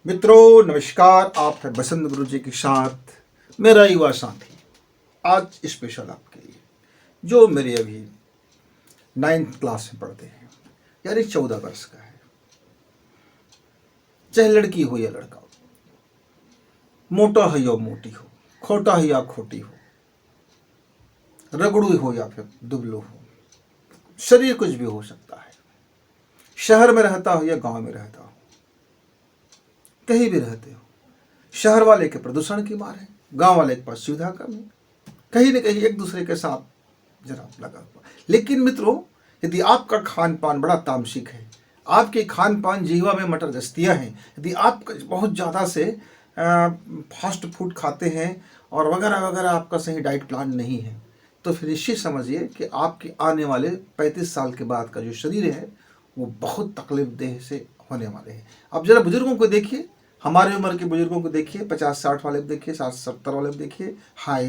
मित्रों नमस्कार, आप है बसंत गुरु जी के साथ मेरा युवा साथी। आज स्पेशल आपके लिए जो मेरे अभी 9th क्लास में पढ़ते हैं, यानी 14 वर्ष का है, चाहे लड़की हो या लड़का हो, मोटा हो या मोटी हो, खोटा हो या खोटी हो, रगड़ू हो या फिर दुबलू हो, शरीर कुछ भी हो सकता है। शहर में रहता हो या गांव में रहता हो, कहीं भी रहते हो, शहर वाले के प्रदूषण की मार है, गांव वाले के पास सुविधा कम है, कहीं न कहीं एक दूसरे के साथ जरा लगा हुआ। लेकिन मित्रों, यदि आपका खान पान बड़ा तामसिक है, आपके खान पान जीवा में मटर जस्तियाँ हैं, यदि आप बहुत ज़्यादा से फास्ट फूड खाते हैं और वगैरह वगैरह, आपका सही डाइट प्लान नहीं है, तो फिर निश्चित समझिए कि आपके आने वाले 35 साल के बाद का जो शरीर है वो बहुत तकलीफ देह से होने वाले हैं। अब जरा बुजुर्गों को देखिए, हमारे उम्र के बुजुर्गों को देखिए, 50-60 वाले को देखिए, 60-70 वाले को देखिए। हाय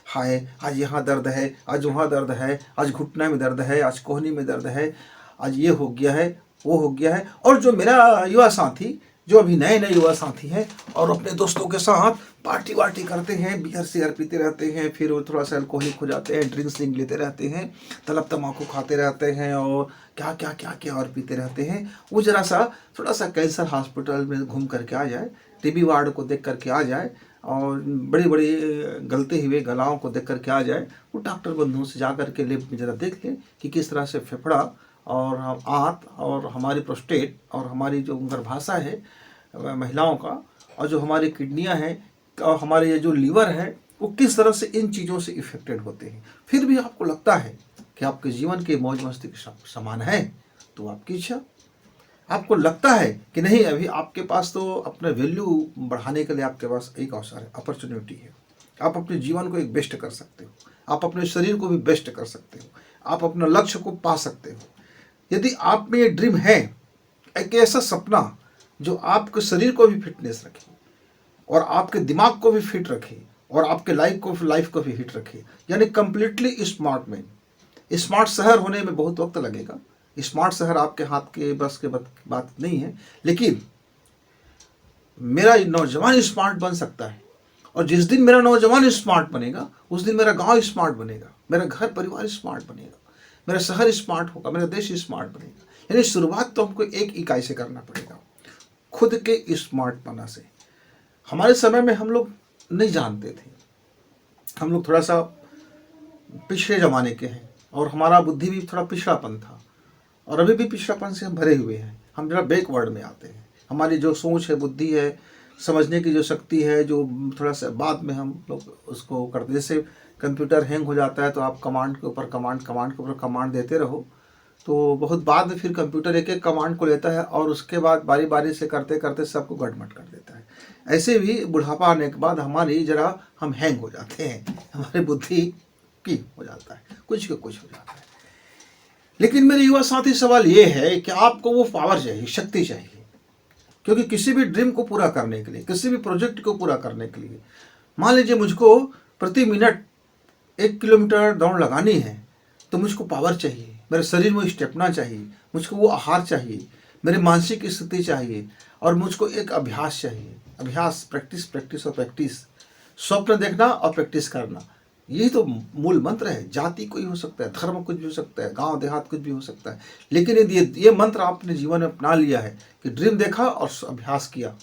हाय, आज यहाँ दर्द है, आज वहाँ दर्द है, आज घुटने में दर्द है, आज कोहनी में दर्द है, आज ये हो गया है, वो हो गया है। और जो मेरा युवा साथी, जो अभी नए नए युवा साथी हैं और अपने दोस्तों के साथ पार्टी वार्टी करते हैं, बियर शेयर पीते रहते हैं, फिर वो थोड़ा सा अल्कोहलिक हो जाते हैं, ड्रिंक्स लेते रहते हैं, तलब तम्बाकू खाते रहते हैं और क्या क्या क्या क्या और पीते रहते हैं। वो जरा सा थोड़ा सा कैंसर हॉस्पिटल में घूम करके आ जाए, टीबी वार्ड को देख करके आ जाए और बड़ी बड़ी गलते हुए गलाओं को देख करके आ जाए, वो डॉक्टर बंधुओं से जा करके लेब में ज़रा देख लें कि किस तरह से फेफड़ा और आंत और हमारी प्रोस्टेट और हमारी जो गर्भाशय है महिलाओं का, और जो हमारी किडनियां हैं और हमारे ये जो लीवर है, वो किस तरह से इन चीज़ों से इफेक्टेड होते हैं। फिर भी आपको लगता है कि आपके जीवन के मौज मस्ती के समान है, तो आपकी इच्छा। आपको लगता है कि नहीं, अभी आपके पास तो अपने वैल्यू बढ़ाने के लिए आपके पास एक अवसर है, अपॉर्चुनिटी है। आप अपने जीवन को एक बेस्ट कर सकते हो, आप अपने शरीर को भी बेस्ट कर सकते हो, आप अपने लक्ष्य को पा सकते हो। यदि आप में ये ड्रीम है, एक ऐसा सपना जो आपके शरीर को भी फिटनेस रखे और आपके दिमाग को भी फिट रखे और आपके लाइफ को भी हिट रखे, यानी कंप्लीटली स्मार्ट मैन। स्मार्ट शहर होने में बहुत वक्त लगेगा, स्मार्ट शहर आपके हाथ के बस के बात नहीं है, लेकिन मेरा नौजवान स्मार्ट बन सकता है। और जिस दिन मेरा नौजवान स्मार्ट बनेगा, उस दिन मेरा गांव स्मार्ट बनेगा, मेरा घर परिवार स्मार्ट बनेगा, मेरा शहर स्मार्ट होगा, मेरा देश स्मार्ट बनेगा। यानी शुरुआत तो हमको एक इकाई से करना पड़ेगा, खुद के स्मार्ट बना से। हमारे समय में हम लोग नहीं जानते थे, हम लोग थोड़ा सा पिछले ज़माने के हैं और हमारा बुद्धि भी थोड़ा पिछड़ापन था, और अभी भी पिछड़ापन से हम भरे हुए हैं। हम जरा बैकवर्ड में आते हैं, हमारी जो सोच है, बुद्धि है, समझने की जो शक्ति है, जो थोड़ा सा बाद में हम लोग उसको करते। जैसे कंप्यूटर हैंग हो जाता है तो आप कमांड के ऊपर कमांड देते रहो, तो बहुत बाद में फिर कंप्यूटर एक एक कमांड को लेता है और उसके बाद बारी बारी से करते करते सबको गड़मट कर देता है। ऐसे भी बुढ़ापा आने के बाद हमारी जरा हम हैंग हो जाते हैं, हमारी बुद्धि की हो जाता है, कुछ के कुछ हो जाता है। लेकिन मेरे युवा साथी, सवाल ये है कि आपको वो पावर चाहिए, शक्ति चाहिए, क्योंकि किसी भी ड्रीम को पूरा करने के लिए, किसी भी प्रोजेक्ट को पूरा करने के लिए, मान लीजिए मुझको प्रति मिनट 1 किलोमीटर दौड़ लगानी है, तो मुझको पावर चाहिए, मेरे शरीर में स्टेमिना चाहिए, मुझको वो आहार चाहिए, मेरी मानसिक स्थिति चाहिए, और मुझको एक अभ्यास चाहिए। अभ्यास, प्रैक्टिस प्रैक्टिस और प्रैक्टिस, स्वप्न देखना और प्रैक्टिस करना, यही तो मूल मंत्र है। जाति कोई हो सकता है, धर्म कुछ भी हो सकता है, गांव देहात कुछ भी हो सकता है, लेकिन यदि ये मंत्र आपने जीवन में अपना लिया है कि ड्रीम देखा और अभ्यास किया,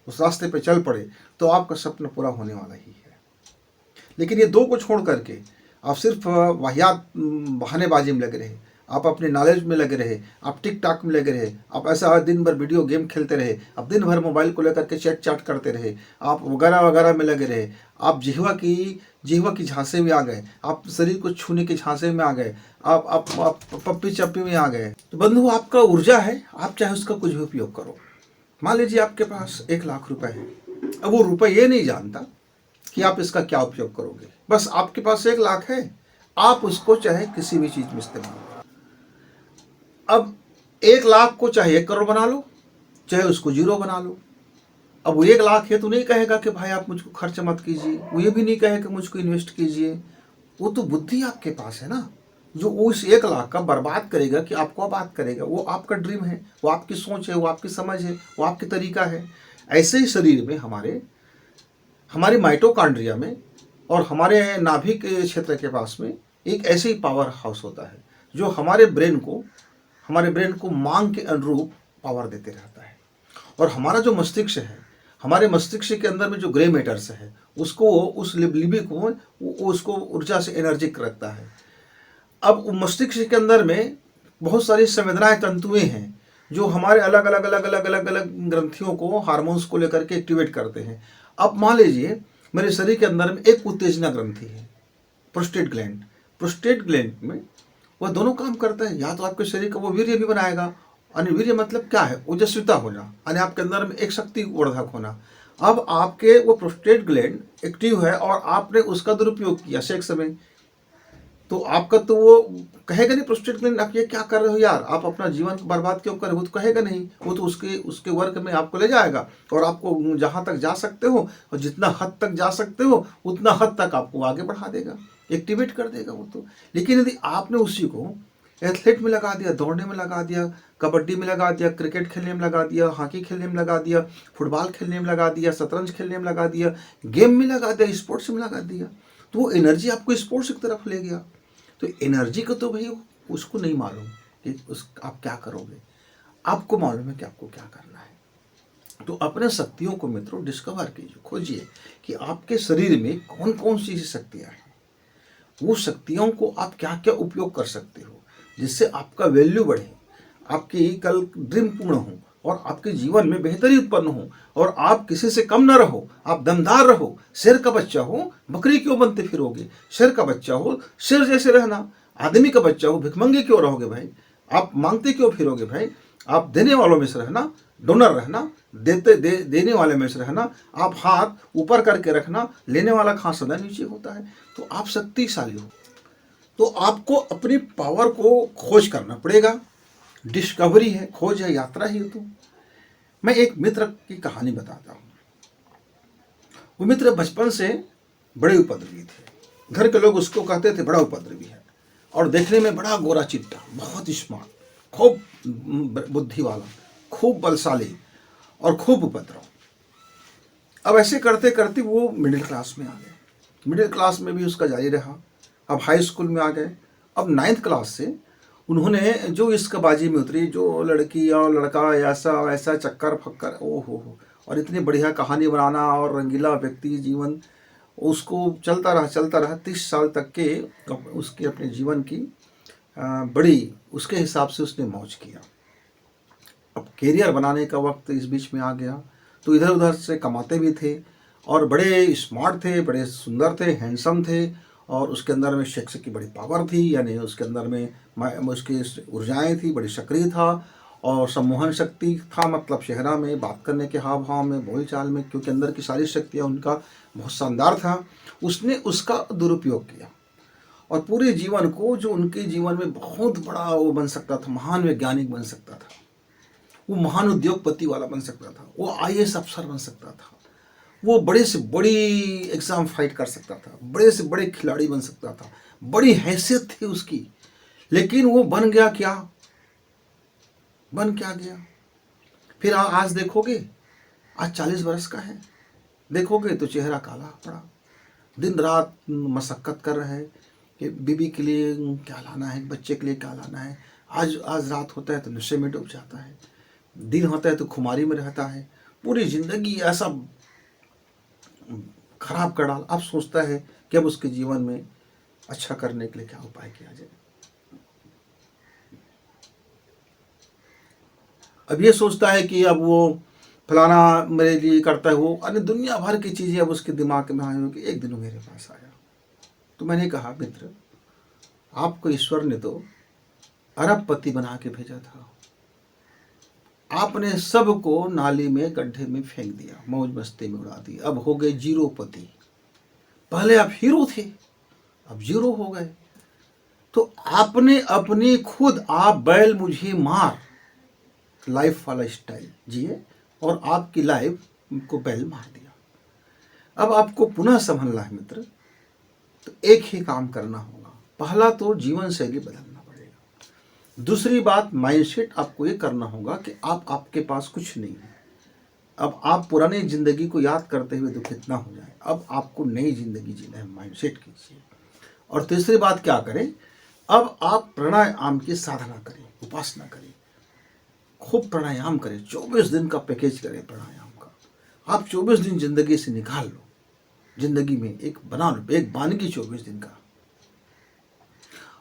उस रास्ते पे चल पड़े, तो आपका सपना पूरा होने वाला ही है। लेकिन ये दो को छोड़ करके आप सिर्फ वाहियात बहानेबाजी में लगे रहे, आप अपने नॉलेज में लगे रहे, आप टिक टाक में लगे रहे, आप ऐसा दिन भर वीडियो गेम खेलते रहे, आप दिन भर मोबाइल को लेकर के चैट चाट करते रहे, आप वगैरह वगैरह में लगे रहे, आप जिह्वा की झांसे में आ गए, आप शरीर को छूने के झांसे में आ गए, आप पप्पी चप्पी में आ गए, तो बंधु आपका ऊर्जा है, आप चाहे उसका कुछ भी उपयोग करो। मान लीजिए आपके पास 1 लाख रुपए है, अब वो रुपये ये नहीं जानता कि आप इसका क्या उपयोग करोगे, बस आपके पास 1 लाख है, आप उसको चाहे किसी भी चीज में इस्तेमाल करो। अब 1 लाख को चाहे 1 करोड़ बना लो, चाहे उसको 0 बना लो। अब वो 1 लाख है तो नहीं कहेगा कि भाई आप मुझको खर्च मत कीजिए, वो ये भी नहीं कहेगा कि मुझको इन्वेस्ट कीजिए। वो तो बुद्धि आपके पास है ना, जो उस 1 लाख का बर्बाद करेगा कि आपको आबाद करेगा। वो आपका ड्रीम है, वो आपकी सोच है, वो आपकी समझ है, वो आपकी तरीका है। ऐसे ही शरीर में हमारे माइटोकॉन्ड्रिया में और हमारे नाभिक के क्षेत्र के पास में एक ऐसे ही पावर हाउस होता है जो हमारे ब्रेन को मांग के अनुरूप पावर देते रहता है। और हमारा जो मस्तिष्क है, हमारे मस्तिष्क के अंदर में जो ग्रे मैटर्स है, उसको उस लिबी को उसको ऊर्जा से एनर्जिक रखता है। अब मस्तिष्क के अंदर में बहुत सारी संवेदनाएं तंतुएं हैं जो हमारे अलग अलग ग्रंथियों को, हार्मोन्स को लेकर के एक्टिवेट करते हैं। अब मान लीजिए मेरे शरीर के अंदर में एक उत्तेजना ग्रंथि है, प्रोस्टेट ग्लैंड। प्रोस्टेट ग्लैंड में वह दोनों काम करता है, या तो आपके शरीर का वो वीर्य भी बनाएगा, यानी वीर्य मतलब क्या है, ओजस्विता होना, यानी आपके अंदर में एक शक्ति वर्धक होना। अब आपके वो प्रोस्टेट ग्लैंड एक्टिव है और आपने उसका दुरुपयोग किया सेक्स में, तो आपका तो वो कहेगा नहीं प्रोस्टेट ग्लैंड आप ये क्या कर रहे हो यार, आप अपना जीवन बर्बाद क्यों कर रहे हो, वो तो कहेगा नहीं, वो तो उसके वर्क में आपको ले जाएगा और आपको जहाँ तक जा सकते हो और जितना हद तक जा सकते हो उतना हद तक आपको आगे बढ़ा देगा, एक्टिवेट कर देगा वो तो। लेकिन यदि आपने उसी को एथलीट में लगा दिया, दौड़ने में लगा दिया, कबड्डी में लगा दिया, क्रिकेट खेलने में लगा दिया, हॉकी खेलने में लगा दिया, फुटबॉल खेलने में लगा दिया, शतरंज खेलने में लगा दिया, गेम में लगा दिया, स्पोर्ट्स में लगा दिया, तो वो एनर्जी आपको स्पोर्ट्स की तरफ ले गया। तो एनर्जी को तो भाई उसको नहीं मालूम कि आप क्या करोगे, आपको मालूम है कि आपको क्या करना है। तो अपने शक्तियों को मित्रों डिस्कवर कीजिए, खोजिए कि आपके शरीर में कौन कौन सी शक्तियाँ हैं, वो शक्तियों को आप क्या क्या उपयोग कर सकते हो जिससे आपका वैल्यू बढ़े, आपकी कल ड्रीम पूर्ण हो और आपके जीवन में बेहतरी उत्पन्न हो और आप किसी से कम ना रहो, आप दमदार रहो। शेर का बच्चा हो बकरी क्यों बनते फिरोगे, शेर का बच्चा हो शेर जैसे रहना, आदमी का बच्चा हो भिखमंगे क्यों रहोगे भाई, आप मांगते क्यों फिरोगे भाई, आप देने वालों में से रहना, डोनर रहना, देने वाले में से रहना, आप हाथ ऊपर करके रखना, लेने वाला हाथ सदा नीचे होता है। तो आप शक्तिशाली हो, तो आपको अपनी पावर को खोज करना पड़ेगा। डिस्कवरी है, खोज है, यात्रा ही है। तो मैं एक मित्र की कहानी बताता हूँ। वो मित्र बचपन से बड़े उपद्रवी थे, घर के लोग उसको कहते थे बड़ा उपद्रवी है, और देखने में बड़ा गोरा चिट्टा, बहुत स्मार्ट, खूब बुद्धि वाला, खूब बलशाली और खूब उपद्रव। अब ऐसे करते करते वो मिडिल क्लास में आ गए, मिडिल क्लास में भी उसका जारी रहा। अब हाई स्कूल में आ गए। अब 9th क्लास से उन्होंने जो इसकाबाजी में उतरी, जो लड़की और लड़का ऐसा वैसा चक्कर फक्कर, ओ हो, और इतनी बढ़िया कहानी बनाना और रंगीला व्यक्ति जीवन, उसको चलता रहा 30 साल तक के उसके अपने जीवन की बड़ी उसके हिसाब से उसने मौज किया। अब कैरियर बनाने का वक्त इस बीच में आ गया, तो इधर उधर से कमाते भी थे और बड़े स्मार्ट थे, बड़े सुंदर थे, हैंडसम थे, और उसके अंदर में सेक्स की बड़ी पावर थी, यानी उसके अंदर में उसकी ऊर्जाएँ थी, बड़ी सक्रिय था और सम्मोहन शक्ति था, मतलब चेहरा में, बात करने के हाव भाव में, बोलचाल में, क्योंकि अंदर की सारी शक्तियाँ उनका बहुत शानदार था। उसने उसका दुरुपयोग किया और पूरे जीवन को, जो उनके जीवन में बहुत बड़ा वो बन सकता था, महान वैज्ञानिक बन सकता था, वो महान उद्योगपति वाला बन सकता था, वो IAS अफसर बन सकता था, वो बड़े से बड़ी एग्ज़ाम फाइट कर सकता था, बड़े से बड़े खिलाड़ी बन सकता था, बड़ी हैसियत थी उसकी। लेकिन वो बन गया क्या, बन क्या गया? फिर आज देखोगे, आज 40 वर्ष का है, देखोगे तो चेहरा काला पड़ा, दिन रात मशक्क़त कर रहा है कि बीबी के लिए क्या लाना है, बच्चे के लिए क्या लाना है। आज रात होता है तो नशे में डूब जाता है, दिन होता है तो खुमारी में रहता है, पूरी ज़िंदगी ऐसा खराब कर डाल। अब सोचता है कि अब उसके जीवन में अच्छा करने के लिए क्या उपाय किया जाए। अब ये सोचता है कि अब वो फलाना मेरे लिए करता है, वो अन्य दुनिया भर की चीज़ें अब उसके दिमाग में आई हो कि एक दिन वो मेरे पास आया। तो मैंने कहा मित्र, आपको ईश्वर ने तो अरबपति बना के भेजा था, आपने सबको नाली में गड्ढे में फेंक दिया, मौज मस्ती में उड़ा दी, अब हो गए जीरोपति। पहले आप हीरो थे, अब जीरो हो गए। तो आपने अपनी खुद आप बैल मुझे मार लाइफ वाला स्टाइल जिए और आपकी लाइफ को बैल मार दिया। अब आपको पुनः संभलना है मित्र, तो एक ही काम करना होगा। पहला तो जीवन शैली बदलना पड़ेगा। दूसरी बात, माइंडसेट आपको ये करना होगा कि आपके पास कुछ नहीं है, अब आप पुरानी ज़िंदगी को याद करते हुए दुखित ना हो जाए। अब आपको नई ज़िंदगी जीना है, माइंडसेट कीजिए। और तीसरी बात क्या करें, अब आप प्राणायाम की साधना करें, उपासना करें, खूब प्राणायाम करें। 24 दिन का पैकेज करें प्राणायाम का। आप 24 दिन ज़िंदगी से निकाल लो, ज़िंदगी में एक बना लो, एक बानगी 24 दिन का,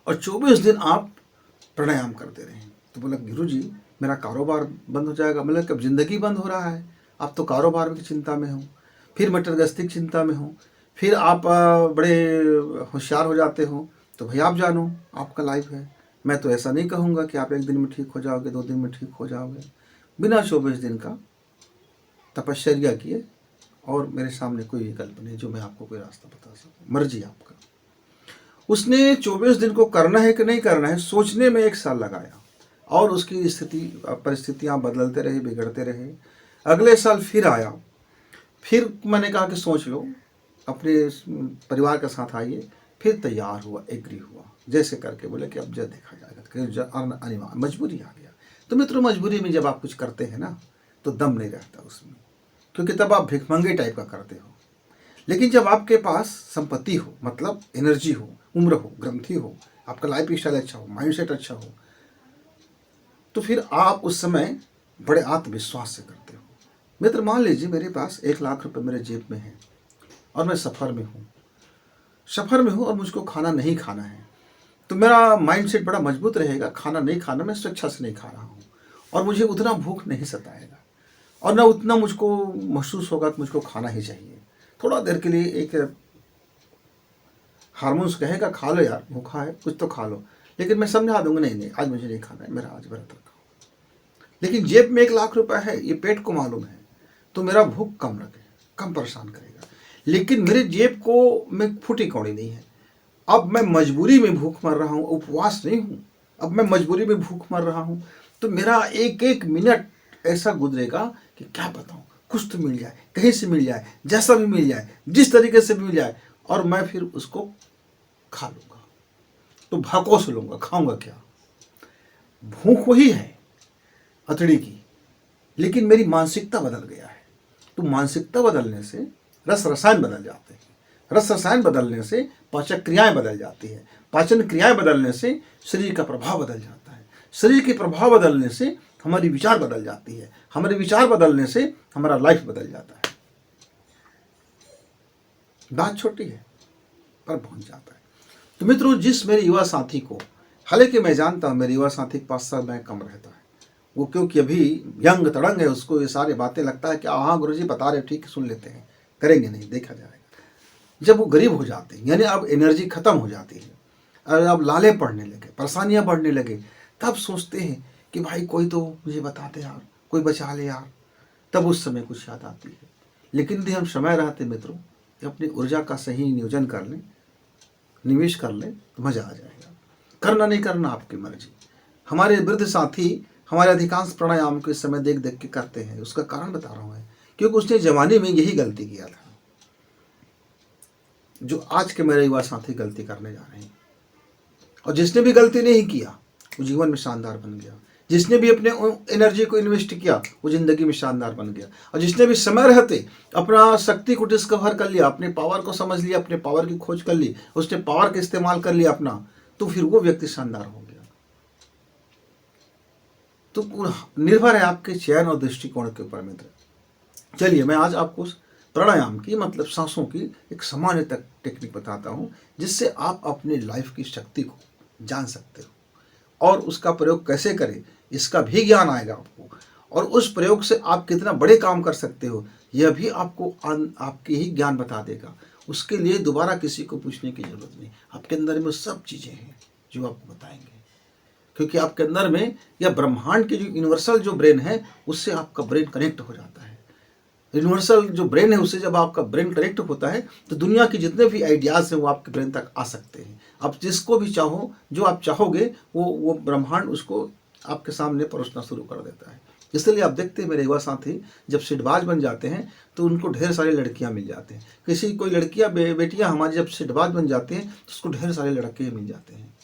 और 24 दिन आप प्राणायाम करते रहें। तो बोला गुरु जी मेरा कारोबार बंद हो जाएगा। मतलब कब ज़िंदगी बंद हो रहा है, आप तो कारोबार की चिंता में हो, फिर मटर गश्ती की चिंता में हो, फिर आप बड़े होशियार हो जाते हो। तो भाई आप जानो, आपका लाइफ है। मैं तो ऐसा नहीं कहूँगा कि आप 1 दिन में ठीक हो जाओगे, 2 दिन में ठीक हो जाओगे। बिना 24 दिन का तपश्चर्या किए और मेरे सामने कोई विकल्प नहीं जो मैं आपको कोई रास्ता बता सकूँ, मर्जी आपका। उसने 24 दिन को करना है कि नहीं करना है सोचने में 1 साल लगाया, और उसकी स्थिति परिस्थितियाँ बदलते रहे, बिगड़ते रहे। अगले साल फिर आया, फिर मैंने कहा कि सोच लो, अपने परिवार के साथ आइए। फिर तैयार हुआ, एग्री हुआ, जैसे करके बोले कि अब जब देखा जाएगा, कि अनिवार्य मजबूरी आ गया। तो मित्रों, मजबूरी में जब आप कुछ करते हैं ना तो दम नहीं रहता उसमें, क्योंकि तब आप भिखमंगे टाइप का करते हो। लेकिन जब आपके पास संपत्ति हो, मतलब एनर्जी हो, उम्र हो, ग्रंथि हो, आपका लाइफ स्टाइल अच्छा हो, माइंडसेट अच्छा हो, तो फिर आप उस समय बड़े आत्मविश्वास से करते हो। मित्र, मान लीजिए मेरे पास 1 लाख रुपए मेरे जेब में है और मैं सफ़र में हूँ और मुझको खाना नहीं खाना है, तो मेरा माइंडसेट बड़ा मजबूत रहेगा। खाना नहीं खाना, मैं स्वेच्छा से नहीं खा रहा हूँ, और मुझे उतना भूख नहीं सताएगा, और ना उतना मुझको महसूस होगा कि मुझको खाना ही चाहिए। थोड़ा देर के लिए एक हार्मोन्स कहेगा खा लो यार, भूखा है कुछ तो खा लो, लेकिन मैं समझा दूंगा नहीं आज मुझे नहीं खाना है, मेरा आज व्रत रखा। लेकिन जेब में 1 लाख रुपए है, ये पेट को मालूम है, तो मेरा भूख कम लगे, कम परेशान करेगा। लेकिन मेरे जेब को में फूटी कौड़ी नहीं है। अब मैं मजबूरी में भूख मर रहा हूँ, उपवास नहीं हूँ, अब मैं मजबूरी में भूख मर रहा हूँ, तो मेरा एक एक मिनट ऐसा गुजरेगा कि क्या बताऊँ, कुछ तो मिल जाए, कहीं से मिल जाए, जैसा भी मिल जाए, जिस तरीके से भी मिल जाए, और मैं फिर उसको खा लूँगा। तो भकोस लूँगा, खाऊँगा क्या, भूख वही है अतड़ी की, लेकिन मेरी मानसिकता बदल गया है। तो मानसिकता बदलने से रस रसायन बदल जाते हैं, रस रसायन बदलने से पाचक क्रियाएं बदल जाती है, पाचन क्रियाएं बदलने से शरीर का प्रभाव बदल जाता है, शरीर के प्रभाव बदलने से हमारी विचार बदल जाती है, हमारे विचार बदलने से हमारा लाइफ बदल जाता है। बात छोटी है पर पहुंच जाता है। तो मित्रों, जिस मेरे युवा साथी को, हालांकि मैं जानता हूँ मेरे युवा साथी के पास समय कम रहता है, वो क्योंकि अभी यंग तड़ंग है, उसको ये सारी बातें लगता है कि हाँ गुरुजी बता रहे, ठीक सुन लेते हैं, करेंगे नहीं, देखा जाएगा। जब वो गरीब हो जाते हैं, यानी अब एनर्जी खत्म हो जाती है और अब लाले पड़ने लगे, परेशानियां बढ़ने लगे, तब सोचते हैं कि भाई कोई तो मुझे बता दे यार, कोई बचा ले यार। तब उस समय कुछ याद आती है। लेकिन यदि हम समय रहते मित्रों कि अपनी ऊर्जा का सही नियोजन कर लें, निवेश कर लें, तो मज़ा आ जाएगा। करना नहीं करना आपकी मर्जी। हमारे वृद्ध साथी हमारे अधिकांश प्राणायाम को इस समय देख देख के करते हैं। उसका कारण बता रहा हूँ, क्योंकि उसने जवानी में यही गलती किया था जो आज के मेरे युवा साथी गलती करने जा रहे हैं। और जिसने भी गलती नहीं किया वो जीवन में शानदार बन गया। जिसने भी अपने एनर्जी को इन्वेस्ट किया वो जिंदगी में शानदार बन गया। और जिसने भी समय रहते अपना शक्ति को डिस्कवर कर लिया, अपने पावर को समझ लिया, अपने पावर की खोज कर ली, उसने पावर का इस्तेमाल कर लिया अपना, तो फिर वो व्यक्ति शानदार हो गया। तो निर्भर है आपके चयन और दृष्टिकोण के ऊपर मित्र। चलिए, मैं आज आपको प्राणायाम की मतलब सांसों की एक सामान्य तक टेक्निक बताता हूँ, जिससे आप अपनी लाइफ की शक्ति को जान सकते हो और उसका प्रयोग कैसे करें इसका भी ज्ञान आएगा आपको। और उस प्रयोग से आप कितना बड़े काम कर सकते हो यह भी आपको आपके ही ज्ञान बता देगा। उसके लिए दोबारा किसी को पूछने की जरूरत नहीं, आपके अंदर में सब चीज़ें हैं जो आपको बताएंगे। क्योंकि आपके अंदर में यह ब्रह्मांड की जो यूनिवर्सल जो ब्रेन है उससे आपका ब्रेन कनेक्ट हो जाता है। यूनिवर्सल जो ब्रेन है उससे जब आपका ब्रेन कनेक्ट होता है तो दुनिया के जितने भी आइडियाज़ हैं वो आपके ब्रेन तक आ सकते हैं। आप जिसको भी चाहो, जो आप चाहोगे वो ब्रह्मांड उसको आपके सामने परोसना शुरू कर देता है। इसलिए आप देखते हैं मेरे युवा साथी जब सिटबाज बन जाते हैं तो उनको ढेर सारी लड़कियां मिल जाते हैं। किसी कोई लड़कियां बेटियां हमारी जब सिटबाज बन जाते हैं तो उसको ढेर सारे लड़के मिल जाते हैं।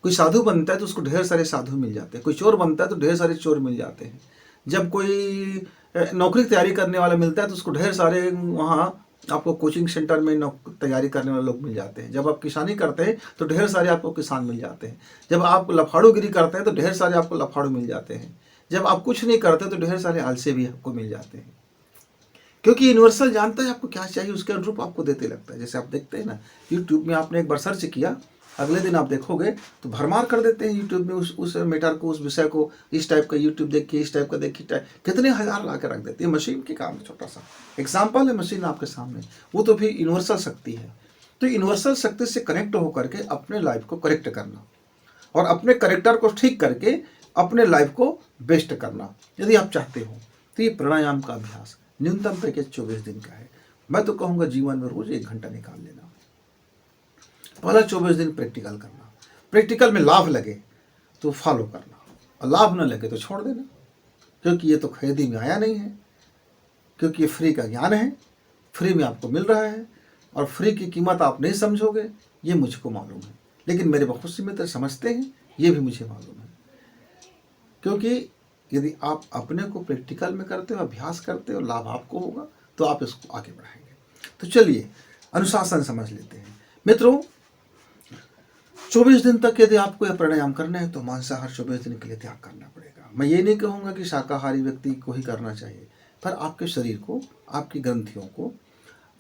कोई साधु बनता है तो उसको ढेर सारे साधु मिल जाते हैं। कोई चोर बनता है तो ढेर सारे चोर मिल जाते हैं। जब कोई नौकरी की तैयारी करने वाला मिलता है तो उसको ढेर सारे वहाँ आपको कोचिंग सेंटर में तैयारी करने वाले लोग मिल जाते हैं। जब आप किसानी करते हैं तो ढेर सारे आपको किसान मिल जाते हैं। जब आप लफाड़ूगिरी करते हैं तो ढेर सारे आपको लफाड़ू मिल जाते हैं। जब आप कुछ नहीं करते तो ढेर सारे आलसी भी आपको मिल जाते हैं। क्योंकि यूनिवर्सल जानता है आपको क्या चाहिए, उसके अनुरूप आपको देते लगता है। जैसे आप देखते हैं ना, यूट्यूब में आपने एक बार सर्च किया, अगले दिन आप देखोगे तो भरमार कर देते हैं यूट्यूब में उस मैटर को, उस विषय को। इस टाइप का यूट्यूब देखिए, इस टाइप का देखिए, कितने हजार ला के रख देते हैं। मशीन के काम है, छोटा सा एग्जाम्पल है मशीन आपके सामने, वो तो भी यूनिवर्सल शक्ति है। तो यूनिवर्सल शक्ति से कनेक्ट होकर के अपने लाइफ को करेक्ट करना और अपने करेक्टर को ठीक करके अपने लाइफ को बेस्ट करना यदि आप चाहते हो तो ये प्राणायाम का अभ्यास न्यूनतम पैकेज 24 दिन का है। मैं तो कहूँगा जीवन में रोज 1 घंटा निकाल लेना। पहला 24 दिन प्रैक्टिकल करना, प्रैक्टिकल में लाभ लगे तो फॉलो करना और लाभ न लगे तो छोड़ देना, क्योंकि ये तो खरीदी में आया नहीं है, क्योंकि ये फ्री का ज्ञान है, फ्री में आपको मिल रहा है और फ्री की कीमत आप नहीं समझोगे, ये मुझको मालूम है। लेकिन मेरे बहुत से मित्र समझते हैं, ये भी मुझे मालूम है। क्योंकि यदि आप अपने को प्रैक्टिकल में करते हो, अभ्यास करते हो, लाभ आपको होगा तो आप इसको आगे बढ़ाएंगे। तो चलिए अनुशासन समझ लेते हैं मित्रों। 24 दिन तक यदि आपको यह प्राणायाम करना है तो मांसाहार 24 दिन के लिए त्याग करना पड़ेगा। मैं ये नहीं कहूँगा कि शाकाहारी व्यक्ति को ही करना चाहिए, पर आपके शरीर को, आपकी ग्रंथियों को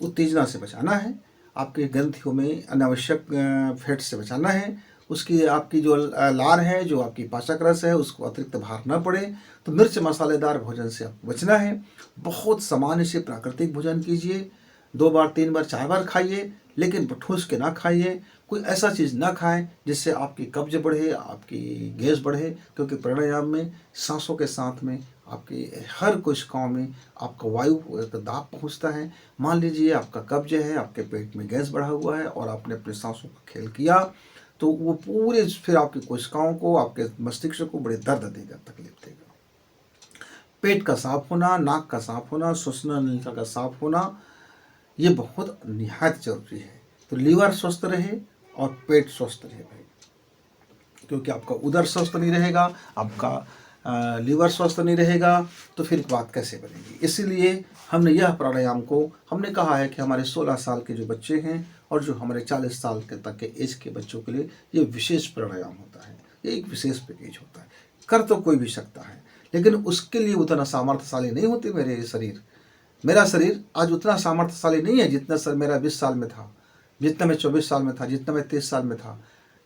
उत्तेजना से बचाना है, आपके ग्रंथियों में अनावश्यक फैट से बचाना है, उसकी आपकी जो लार है, जो आपकी पाचक रस है, उसको अतिरिक्त भार न पड़े। तो मिर्च मसालेदार भोजन से आपको बचना है। बहुत सामान्य से प्राकृतिक भोजन कीजिए, 2 बार 3 बार 4 बार खाइए, लेकिन ठूस के ना खाइए। कोई ऐसा चीज़ ना खाएं जिससे आपकी कब्ज बढ़े, आपकी गैस बढ़े, क्योंकि प्राणायाम में सांसों के साथ में आपकी हर कोशिकाओं में आपका वायु दाब पहुंचता है। मान लीजिए आपका कब्ज है, आपके पेट में गैस बढ़ा हुआ है और आपने अपने सांसों का खेल किया तो वो पूरे फिर आपकी कोशिकाओं को, आपके मस्तिष्क को बड़े दर्द देगा, तकलीफ देगा। पेट का साफ होना, नाक का साफ होना, श्वसन नलिका का साफ होना, ये बहुत निहायत जरूरी है। तो लीवर स्वस्थ रहे और पेट स्वस्थ रहे भाई, क्योंकि आपका उदर स्वस्थ नहीं रहेगा, आपका लीवर स्वस्थ नहीं रहेगा तो फिर बात कैसे बनेगी। इसीलिए हमने यह प्राणायाम को हमने कहा है कि हमारे 16 साल के जो बच्चे हैं और जो हमारे 40 साल के तक के एज के बच्चों के लिए ये विशेष प्राणायाम होता है, ये एक विशेष पैकेज होता है। कर तो कोई भी सकता है, लेकिन उसके लिए उतना सामर्थ्यशाली नहीं होती मेरा शरीर आज उतना सामर्थ्यशाली नहीं है जितना सर मेरा 20 साल में था, जितना मैं 24 साल में था, जितना मैं 23 साल में था।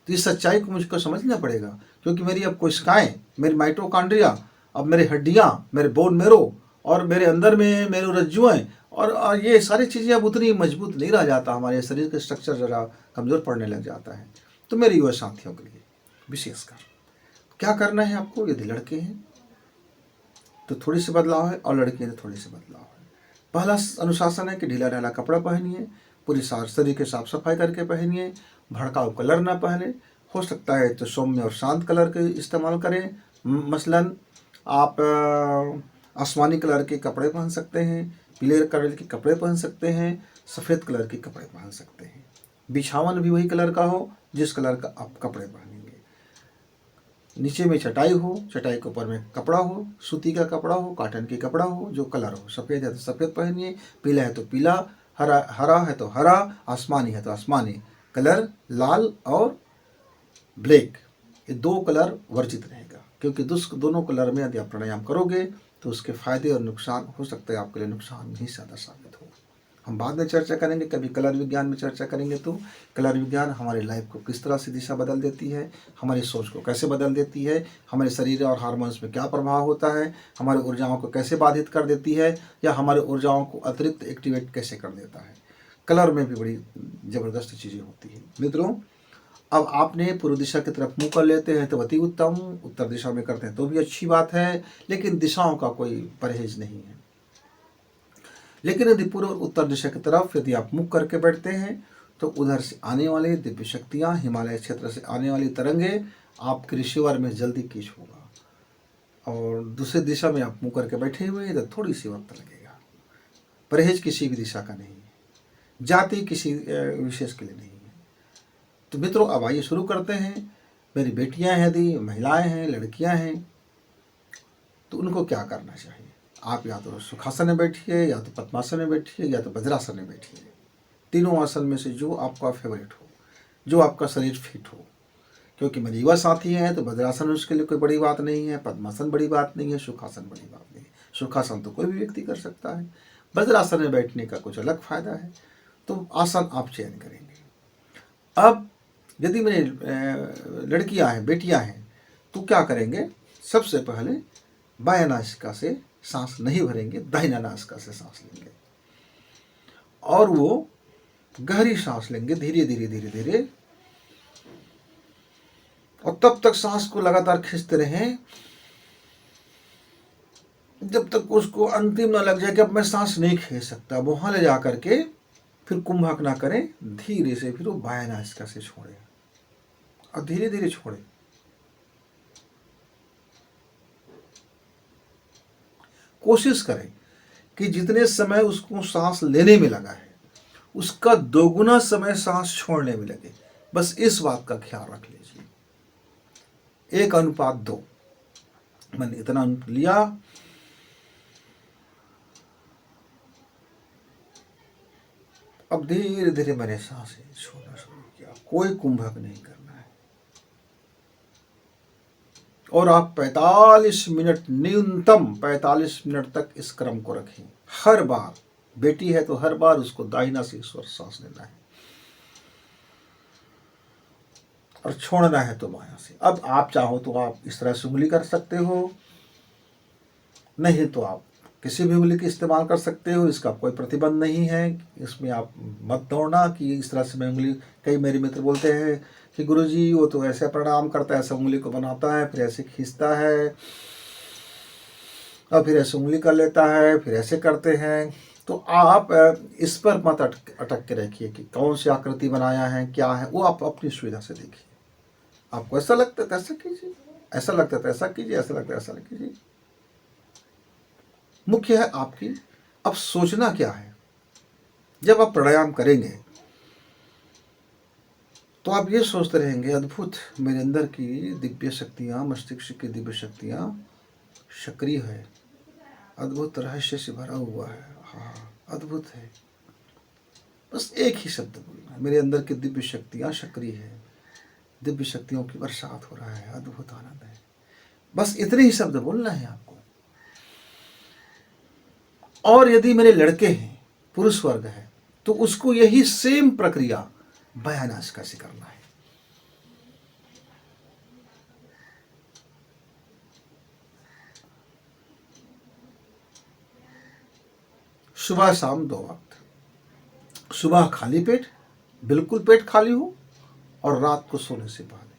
तो इस सच्चाई को मुझको समझना पड़ेगा, क्योंकि मेरी अब कोशिकाएं, मेरी माइटोकॉन्ड्रिया, अब मेरे हड्डियां, मेरे बोन मेरो और मेरे अंदर में मेरे रज्जुएं और ये सारी चीज़ें अब उतनी मजबूत नहीं रह जाता, हमारे शरीर का स्ट्रक्चर ज़रा कमज़ोर पड़ने लग जाता है। तो मेरे युवा साथियों के लिए विशेषकर क्या करना है आपको, यदि लड़के हैं तो थोड़ी सी बदलाव है और लड़की है तो थोड़ी सी बदलाव है। पहला अनुशासन है कि ढीला ढाला कपड़ा पहनिए, पूरी शरीर के साफ सफाई करके पहनिए, भड़काऊ कलर ना पहने, हो सकता है तो सौम्य और शांत कलर के इस्तेमाल करें। मसलन आप आसमानी कलर के कपड़े पहन सकते हैं, पीले कलर के कपड़े पहन सकते हैं, सफ़ेद कलर के कपड़े पहन सकते हैं। बिछावन भी वही कलर का हो जिस कलर का आप कपड़े पहनेंगे। नीचे में चटाई हो, चटाई के ऊपर में कपड़ा हो, सूती का कपड़ा हो, कॉटन की कपड़ा हो, जो कलर हो, सफ़ेद है तो सफ़ेद पहनिए, पीला है तो पीला, हरा है तो हरा, आसमानी है तो आसमानी कलर, लाल और ब्लैक, ये 2 कलर वर्जित रहेगा। क्योंकि दोनों कलर में यदि आप प्राणायाम करोगे तो उसके फायदे और नुकसान हो सकता है आपके लिए नुकसान ही ज़्यादा साबित हो। हम बाद में चर्चा करेंगे, कभी कलर विज्ञान में चर्चा करेंगे। तो कलर विज्ञान हमारी लाइफ को किस तरह से दिशा बदल देती है, हमारी सोच को कैसे बदल देती है, हमारे शरीर और हार्मोन्स में क्या प्रभाव होता है, हमारे ऊर्जाओं को कैसे बाधित कर देती है या हमारे ऊर्जाओं को अतिरिक्त एक्टिवेट कैसे कर देता है। कलर में भी बड़ी ज़बरदस्त चीज़ें होती हैं मित्रों। अब आपने पूर्व दिशा की तरफ मुँह कर लेते हैं तो अति उत्तम, उत्तर दिशा में करते हैं तो भी अच्छी बात है, लेकिन दिशाओं का कोई परहेज नहीं है। लेकिन यदि पूर्व उत्तर दिशा की तरफ यदि आप मुख करके बैठते हैं तो उधर से आने वाली दिव्य शक्तियाँ, हिमालय क्षेत्र से आने वाली तरंगे आपके रिसीवर में जल्दी कैच होगा। और दूसरी दिशा में आप मुँह करके बैठे हुए हैं तो थोड़ी सी वक्त लगेगा। परहेज किसी भी दिशा का नहीं है, जाति किसी विशेष के लिए नहीं है। तो मित्रों अब आइए शुरू करते हैं। मेरी बेटियां हैं, यदि महिलाएं हैं, लड़कियां हैं, तो उनको क्या करना चाहिए। आप या तो सुखासन में बैठिए, या तो पद्मासन में बैठिए, या तो वज्रासन में बैठिए। तीनों आसन में से जो आपका फेवरेट हो, जो आपका शरीर फिट हो। क्योंकि मेरे युवा साथी हैं तो वज्रासन उसके लिए कोई बड़ी बात नहीं है, पद्मासन बड़ी बात नहीं है, सुखासन बड़ी बात नहीं है। सुखासन तो कोई भी व्यक्ति कर सकता है, वज्रासन में बैठने का कुछ अलग फायदा है। तो आसन आप चयन करेंगे। अब यदि मेरे लड़कियां हैं, बेटियां हैं, तो क्या करेंगे? सबसे पहले बायां नासिका से सांस नहीं भरेंगे, दाहिना नासिका से सांस लेंगे और वो गहरी सांस लेंगे, धीरे धीरे धीरे धीरे, और तब तक सांस को लगातार खींचते रहें जब तक उसको अंतिम न लग जाए कि अब मैं सांस नहीं खींच सकता। वहां ले जा करके फिर कुंभक ना करें, धीरे से फिर वो बायां नासिका से छोड़े और धीरे धीरे छोड़े। कोशिश करें कि जितने समय उसको सांस लेने में लगा है उसका दोगुना समय सांस छोड़ने में लगे। बस इस बात का ख्याल रख लीजिए। 1:2 मैंने इतना लिया, अब धीरे धीरे मैंने सांसें छोड़ना शुरू किया। कोई कुंभक नहीं करना है। और आप 45 मिनट, न्यूनतम 45 मिनट तक इस क्रम को रखें। हर बार, बेटी है तो हर बार उसको दाहिना से ईश्वर सांस लेना है और छोड़ना है तो बायां से। अब आप चाहो तो आप इस तरह से उंगली कर सकते हो, नहीं तो आप किसी भी उंगली का इस्तेमाल कर सकते हो, इसका कोई प्रतिबंध नहीं है। इसमें आप मत दौड़ना कि इस तरह से मैं उंगली, कई मेरे मित्र बोलते हैं कि गुरुजी वो तो ऐसे प्रणाम करता है, ऐसे उंगली को बनाता है, फिर ऐसे खींचता है और फिर ऐसे उंगली कर लेता है, फिर ऐसे करते हैं। तो आप इस पर मत अटक के रखिए कि कौन सी आकृति बनाया है, क्या है, वो आप अपनी सुविधा से देखिए। आपको ऐसा लगता है तो ऐसा कीजिए, ऐसा लगता है तो ऐसा कीजिए, ऐसा लगता है ऐसा कीजिए। मुख्य है आपकी अब सोचना क्या है। जब आप प्राणायाम करेंगे तो आप ये सोचते रहेंगे, अद्भुत, मेरे अंदर की दिव्य शक्तियाँ, मस्तिष्क की दिव्य शक्तियाँ सक्रिय है, अद्भुत रहस्य से भरा हुआ है, हाँ अद्भुत है। बस एक ही शब्द बोलना, मेरे अंदर की दिव्य शक्तियाँ सक्रिय है, दिव्य शक्तियों की बरसात हो रहा है, अद्भुत आनंद है। बस इतने ही शब्द बोलना है आपको। और यदि मेरे लड़के हैं, पुरुष वर्ग है, तो उसको यही सेम प्रक्रिया बायां नासिका से करना है। सुबह शाम 2 वक्त। सुबह खाली पेट, बिल्कुल पेट खाली हो, और रात को सोने से पहले।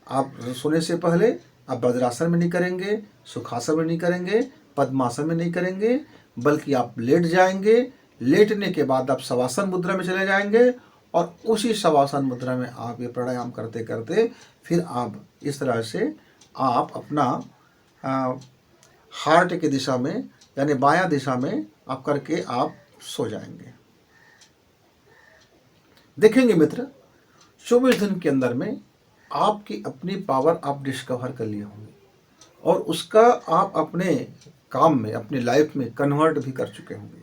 आप सोने से पहले आप वज्रासन में नहीं करेंगे, सुखासन में नहीं करेंगे, पद्मासन में नहीं करेंगे, बल्कि आप लेट जाएंगे। लेटने के बाद आप शवासन मुद्रा में चले जाएंगे और उसी शवासन मुद्रा में आप ये प्राणायाम करते करते फिर आप इस तरह से आप अपना हार्ट की दिशा में, यानी बायां दिशा में आप करके आप सो जाएंगे। देखेंगे मित्र, 24 दिन के अंदर में आपकी अपनी पावर आप डिस्कवर कर लिए होंगे और उसका आप अपने काम में, अपनी लाइफ में कन्वर्ट भी कर चुके होंगे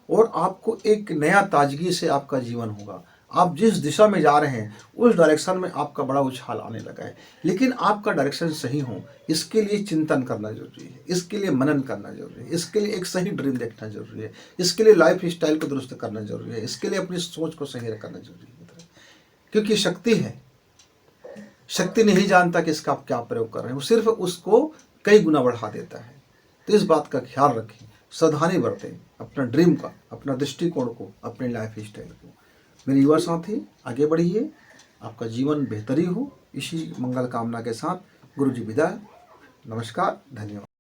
और आपको एक नया ताजगी से आपका जीवन होगा। आप जिस दिशा में जा रहे हैं उस डायरेक्शन में आपका बड़ा उछाल आने लगा है। लेकिन आपका डायरेक्शन सही हो, इसके लिए चिंतन करना जरूरी है, इसके लिए मनन करना जरूरी है, इसके लिए एक सही ड्रीम देखना जरूरी है, इसके लिए लाइफ स्टाइल को दुरुस्त करना जरूरी है, इसके लिए अपनी सोच को सही करना जरूरी है। क्योंकि शक्ति है, शक्ति नहीं जानता कि इसका आप क्या प्रयोग कर रहे हैं, वो सिर्फ उसको कई गुना बढ़ा देता है। तो इस बात का ख्याल रखें, सावधानी बरतें, अपना ड्रीम का, अपना दृष्टिकोण को, अपने लाइफ स्टाइल को। मेरे युवा साथी आगे बढ़िए, आपका जीवन बेहतरी हो, इसी मंगल कामना के साथ गुरु जी विदा। नमस्कार, धन्यवाद।